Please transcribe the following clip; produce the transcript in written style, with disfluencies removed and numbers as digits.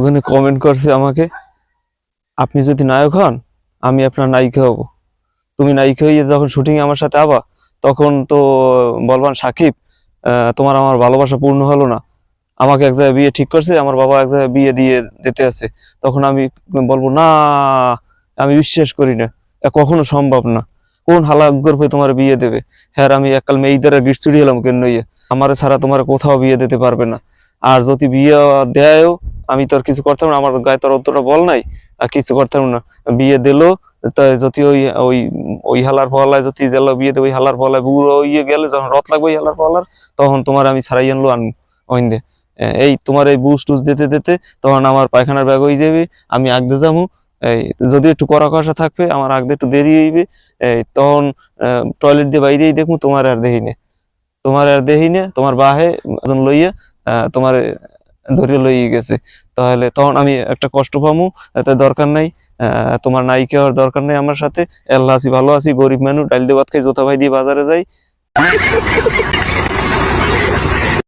একজনে কমেন্ট করছে আমাকে, আপনি যদি নায়ক হন আমি আপনার নায়িকা হব। তুমি নায়িকা হয়ে যখন শুটিং আমার সাথে আবা, তখন তো বলবান সাকিব তোমার আমার ভালোবাসা পূর্ণ হলো না, আমাকে এক জায়গায় বিয়ে ঠিক করছে, আমার বাবা এক জায়গায় বিয়ে দিয়ে দিতে আছে। তখন আমি বলবো না, আমি বিশ্বাস করি না, কখনো সম্ভব না, কোন হালাগ্যর হয়ে তোমার বিয়ে দেবে। হ্যাঁ, আমি এককাল মেয়েদের গিট চুড়ি হলাম কেন ইয়ে, আমার ছাড়া তোমার কোথাও বিয়ে দিতে পারবে না। আর যদি বিয়ে দেয়ও, আমি তো আর কিছু করতাম না, আমার গায়ে তোর অতটা বল নাই, আর কিছু করতাম না। বিয়ে দিলো, তাই যদি ওই ওই ওই হালার ফলায় যদি গেল বিয়ে দেবে, ওই হালার ফলায় বুড়ো ইয়ে গেলে যখন রথ লাগবে ওই হালার ফলার, তখন তোমার আমি ছাড়াই আনলো আনবো ওইন্দে। এই তোমার এই বুস টুস দিতে দিতে তখন আমার পায়খানার ব্যাগ হয়ে যাবে, আমি আগতে যাবো। এই যদি একটু কড়া কষা থাকবে, আমার আগতে একটু দেরি হইবে, এই তখন টয়লেট দিয়ে বাইরেই দেখবো, তোমার আর দেখি না, তোমার আর দেখি না, তোমার বাহে একজন লইয়া তোমার ধরে লই গেছে। তাহলে তখন আমি একটা কষ্ট পামু, এতে দরকার নাই, তোমার নায়িকা হওয়ার দরকার নাই আমার সাথে। আল্লাহ আছি, ভালো আছি, গরিব মানুষ, ডাইল দিয়ে ভাত খাই, জোতা ভাই দিয়ে বাজারে যাই।